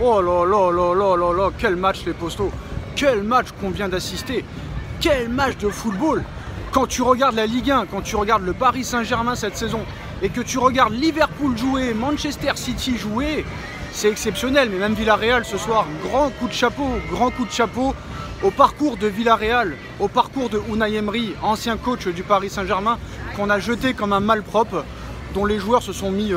Oh là là là là là là, quel match les postos. Quel match qu'on vient d'assister. Quel match de football. Quand tu regardes la Ligue 1, quand tu regardes le Paris Saint-Germain cette saison, et que tu regardes Liverpool jouer, Manchester City jouer, c'est exceptionnel. Mais même Villarreal ce soir, grand coup de chapeau au parcours de Villarreal, au parcours de Unai Emery, ancien coach du Paris Saint-Germain, qu'on a jeté comme un malpropre, dont les joueurs se sont mis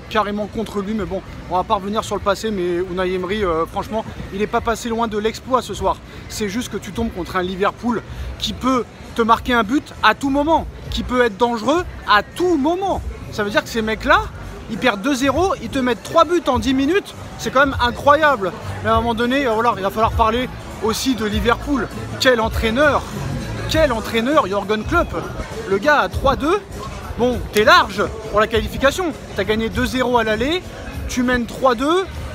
carrément contre lui. Mais bon, on va pas revenir sur le passé, mais Unai Emery, franchement, il n'est pas passé loin de l'exploit ce soir. C'est juste que tu tombes contre un Liverpool qui peut te marquer un but à tout moment, qui peut être dangereux à tout moment. Ça veut dire que ces mecs-là, ils perdent 2-0, ils te mettent 3 buts en 10 minutes, c'est quand même incroyable. Mais à un moment donné, voilà, il va falloir parler aussi de Liverpool. Quel entraîneur, Jürgen Klopp. Le gars à 3-2, bon, t'es large pour la qualification. T'as gagné 2-0 à l'aller, tu mènes 3-2,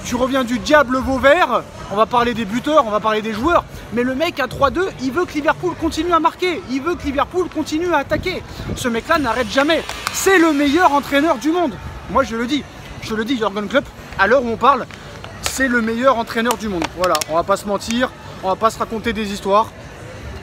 tu reviens du diable Vauvert. On va parler des buteurs, on va parler des joueurs. Mais le mec à 3-2, il veut que Liverpool continue à marquer. Il veut que Liverpool continue à attaquer. Ce mec-là n'arrête jamais. C'est le meilleur entraîneur du monde. Moi, je le dis, Jürgen Klopp, à l'heure où on parle, c'est le meilleur entraîneur du monde. Voilà, on va pas se mentir, on va pas se raconter des histoires.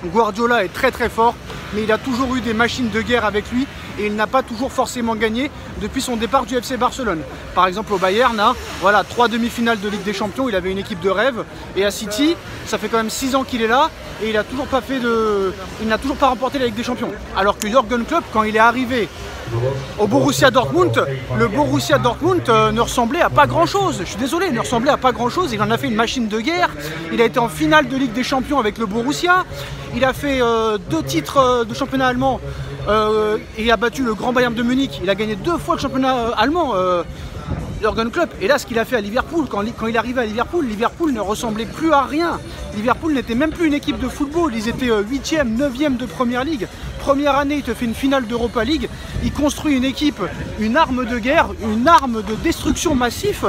Guardiola est très très fort, mais il a toujours eu des machines de guerre avec lui et il n'a pas toujours forcément gagné depuis son départ du FC Barcelone. Par exemple au Bayern, hein, voilà, 3 demi-finales de Ligue des Champions, il avait une équipe de rêve. Et à City, ça fait quand même 6 ans qu'il est là et il n'a toujours pas remporté la Ligue des Champions. Alors que Jürgen Klopp, quand il est arrivé au Borussia Dortmund, le Borussia Dortmund ne ressemblait à pas grand chose. Je suis désolé, il ne ressemblait à pas grand chose. Il en a fait une machine de guerre. Il a été en finale de Ligue des Champions avec le Borussia. Il a fait 2 titres de championnat allemand et il a battu le Grand Bayern de Munich. Il a gagné 2 fois le championnat allemand, Jürgen Klopp. Et là, ce qu'il a fait à Liverpool, quand il est arrivé à Liverpool, Liverpool ne ressemblait plus à rien. Liverpool n'était même plus une équipe de football. Ils étaient 8e, 9e de Première Ligue. Première année, il te fait une finale d'Europa League. Il construit une équipe, une arme de guerre, une arme de destruction massif.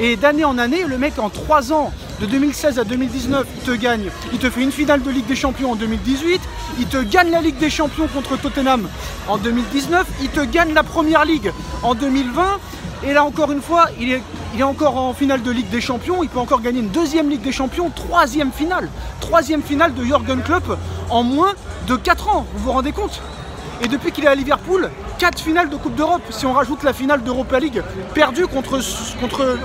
Et d'année en année, le mec en 3 ans, de 2016 à 2019, il te gagne. Il te fait une finale de Ligue des Champions en 2018. Il te gagne la Ligue des Champions contre Tottenham en 2019. Il te gagne la Première Ligue en 2020. Et là encore une fois, il est encore en finale de Ligue des Champions. Il peut encore gagner une 2e Ligue des Champions, 3e finale. 3e finale de Jürgen Klopp en moins de 4 ans. Vous vous rendez compte? Et depuis qu'il est à Liverpool, 4 finales de Coupe d'Europe. Si on rajoute la finale d'Europa League perdue contre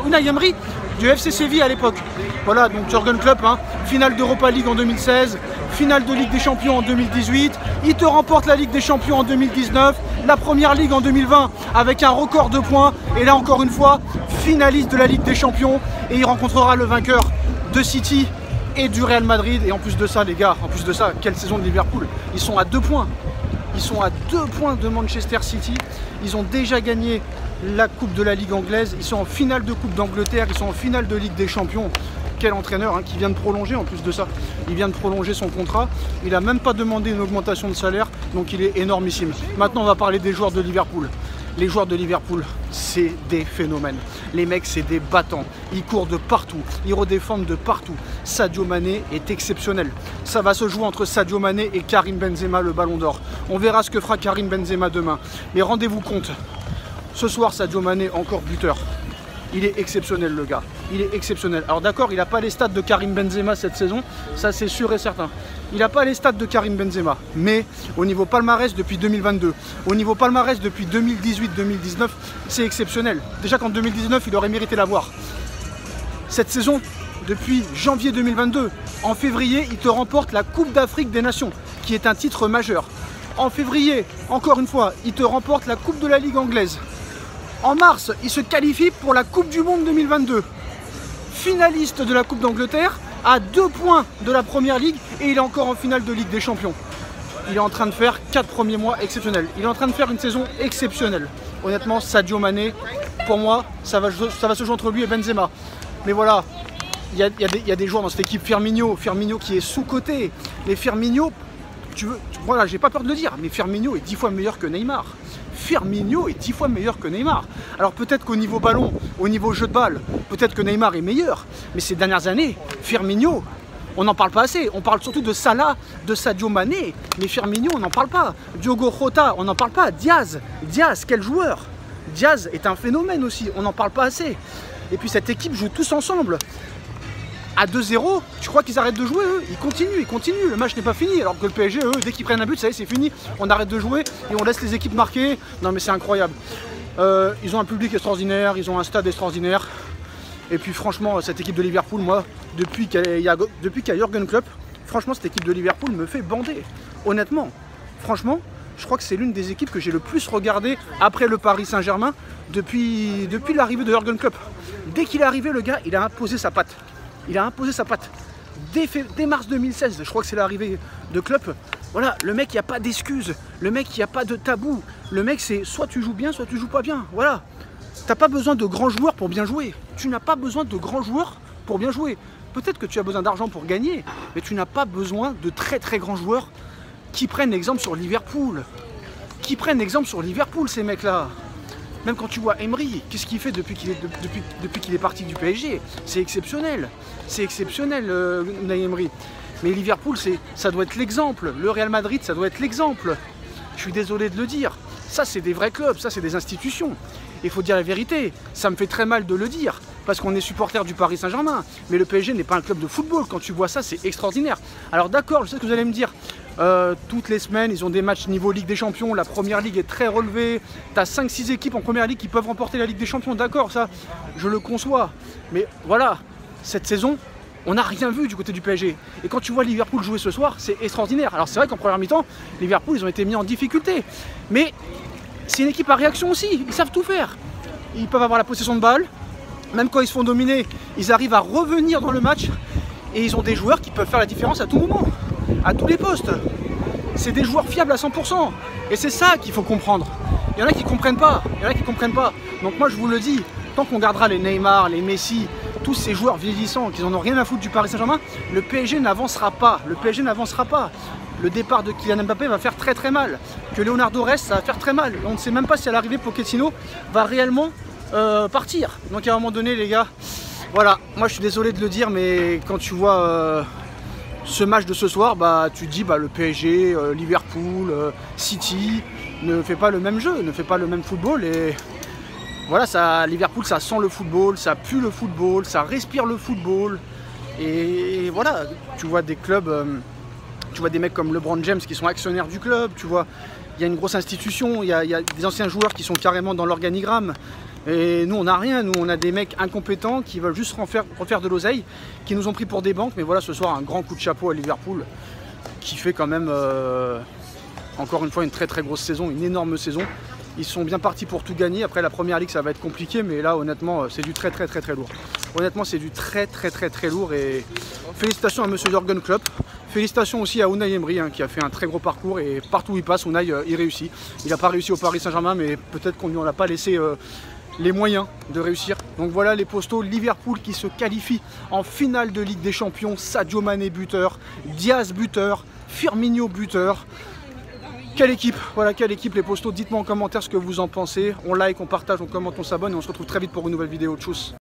Unai Emery du FC Séville à l'époque. Voilà, donc Jürgen Klopp, hein, finale d'Europa League en 2016, finale de Ligue des Champions en 2018. Il te remporte la Ligue des Champions en 2019, la Première Ligue en 2020 avec un record de points. Et là encore une fois, finaliste de la Ligue des Champions. Et il rencontrera le vainqueur de City et du Real Madrid. Et en plus de ça, les gars, en plus de ça, quelle saison de Liverpool. Ils sont à 2 points. Ils sont à 2 points de Manchester City. Ils ont déjà gagné la Coupe de la Ligue anglaise. Ils sont en finale de Coupe d'Angleterre. Ils sont en finale de Ligue des Champions. Quel entraîneur, hein, qui vient de prolonger en plus de ça. Il vient de prolonger son contrat. Il n'a même pas demandé une augmentation de salaire. Donc il est énormissime. Maintenant, on va parler des joueurs de Liverpool. Les joueurs de Liverpool, c'est des phénomènes. Les mecs, c'est des battants. Ils courent de partout. Ils redéfendent de partout. Sadio Mané est exceptionnel. Ça va se jouer entre Sadio Mané et Karim Benzema, le Ballon d'Or. On verra ce que fera Karim Benzema demain. Mais rendez-vous compte, ce soir, Sadio Mané, encore buteur. Il est exceptionnel, le gars. Il est exceptionnel. Alors d'accord, il n'a pas les stats de Karim Benzema cette saison. Ça, c'est sûr et certain. Il n'a pas les stats de Karim Benzema. Mais au niveau palmarès depuis 2022, au niveau palmarès depuis 2018-2019, c'est exceptionnel. Déjà qu'en 2019, il aurait mérité l'avoir. Cette saison, depuis janvier 2022, en février, il te remporte la Coupe d'Afrique des Nations, qui est un titre majeur. En février, encore une fois, il te remporte la Coupe de la Ligue anglaise. En mars, il se qualifie pour la Coupe du Monde 2022. Finaliste de la Coupe d'Angleterre, à 2 points de la Première Ligue et il est encore en finale de Ligue des Champions. Il est en train de faire 4 premiers mois exceptionnels. Il est en train de faire une saison exceptionnelle. Honnêtement, Sadio Mané, pour moi, ça va se jouer entre lui et Benzema. Mais voilà, il y a des joueurs dans cette équipe. Firmino qui est sous-coté. Mais Firmino, voilà, j'ai pas peur de le dire, mais Firmino est 10 fois meilleur que Neymar. Firmino est 10 fois meilleur que Neymar. Alors peut-être qu'au niveau ballon, au niveau jeu de balle, peut-être que Neymar est meilleur. Mais ces dernières années, Firmino, on n'en parle pas assez. On parle surtout de Salah, de Sadio Mané. Mais Firmino, on n'en parle pas. Diogo Jota, on n'en parle pas. Diaz, quel joueur. Diaz est un phénomène aussi. On n'en parle pas assez. Et puis cette équipe joue tous ensemble. À 2-0, tu crois qu'ils arrêtent de jouer eux? Ils continuent, le match n'est pas fini. Alors que le PSG, eux, dès qu'ils prennent un but, ça y est, c'est fini. On arrête de jouer et on laisse les équipes marquer. Non mais c'est incroyable. Ils ont un public extraordinaire, ils ont un stade extraordinaire. Et puis franchement, cette équipe de Liverpool, moi, depuis qu'il y a Jürgen Klopp, franchement, cette équipe de Liverpool me fait bander. Honnêtement, franchement, je crois que c'est l'une des équipes que j'ai le plus regardé après le Paris Saint-Germain depuis l'arrivée de Jürgen Klopp. Dès qu'il est arrivé, le gars, il a imposé sa patte. Dès mars 2016, je crois que c'est l'arrivée de Klopp. Voilà, le mec, il n'y a pas d'excuses. Le mec, il n'y a pas de tabou. Le mec, c'est soit tu joues bien, soit tu joues pas bien. Voilà. T'as pas besoin de grands joueurs pour bien jouer. Tu n'as pas besoin de grands joueurs pour bien jouer. Peut-être que tu as besoin d'argent pour gagner, mais tu n'as pas besoin de très très grands joueurs qui prennent exemple sur Liverpool. Ces mecs-là. Même quand tu vois Emery, qu'est-ce qu'il fait depuis qu'il est parti du PSG? C'est exceptionnel. C'est exceptionnel, Unai Emery. Mais Liverpool, ça doit être l'exemple. Le Real Madrid, ça doit être l'exemple. Je suis désolé de le dire. Ça, c'est des vrais clubs, ça, c'est des institutions. Il faut dire la vérité. Ça me fait très mal de le dire, parce qu'on est supporter du Paris Saint-Germain. Mais le PSG n'est pas un club de football. Quand tu vois ça, c'est extraordinaire. Alors d'accord, je sais ce que vous allez me dire. Toutes les semaines, ils ont des matchs niveau Ligue des Champions. La première ligue est très relevée. Tu as 5-6 équipes en première ligue qui peuvent remporter la Ligue des Champions. D'accord, ça, je le conçois. Mais voilà, cette saison, on n'a rien vu du côté du PSG. Et quand tu vois Liverpool jouer ce soir, c'est extraordinaire. Alors c'est vrai qu'en première mi-temps, Liverpool, ils ont été mis en difficulté. Mais c'est une équipe à réaction aussi. Ils savent tout faire. Ils peuvent avoir la possession de balle. Même quand ils se font dominer, ils arrivent à revenir dans le match. Et ils ont des joueurs qui peuvent faire la différence à tout moment. À tous les postes. C'est des joueurs fiables à 100%. Et c'est ça qu'il faut comprendre. Il y en a qui ne comprennent pas. Donc moi je vous le dis, tant qu'on gardera les Neymar, les Messi, tous ces joueurs vieillissants qui n'en ont rien à foutre du Paris Saint-Germain, le PSG n'avancera pas. Le départ de Kylian Mbappé va faire très très mal. Que Leonardo reste, ça va faire très mal. On ne sait même pas si à l'arrivée Pochettino va réellement partir. Donc à un moment donné les gars, voilà, moi je suis désolé de le dire, mais quand tu vois ce match de ce soir, bah, tu te dis le PSG, Liverpool, City ne fait pas le même jeu, ne fait pas le même football. Et voilà, Liverpool, ça sent le football, ça pue le football, ça respire le football. Et voilà, tu vois des clubs, tu vois des mecs comme LeBron James qui sont actionnaires du club, tu vois, il y a une grosse institution, il y a des anciens joueurs qui sont carrément dans l'organigramme. Et nous on n'a rien, nous on a des mecs incompétents qui veulent juste refaire de l'oseille, qui nous ont pris pour des banques. Mais voilà, ce soir un grand coup de chapeau à Liverpool qui fait quand même encore une fois une très très grosse saison, une énorme saison. Ils sont bien partis pour tout gagner. Après la première ligue ça va être compliqué, mais là honnêtement c'est du très lourd. Honnêtement c'est du très lourd. Et félicitations à monsieur Jürgen Klopp. Félicitations aussi à Unai Emery qui a fait un très gros parcours, et partout où il passe, Unai il réussit. Il n'a pas réussi au Paris Saint-Germain, mais peut-être qu'on ne lui en a pas laissé les moyens de réussir. Donc voilà les postos, Liverpool qui se qualifie en finale de Ligue des Champions. Sadio Mané buteur, Diaz buteur, Firmino buteur. Quelle équipe, voilà, quelle équipe les postos. Dites-moi en commentaire ce que vous en pensez. On like, on partage, on commente, on s'abonne, et on se retrouve très vite pour une nouvelle vidéo. Tchuss.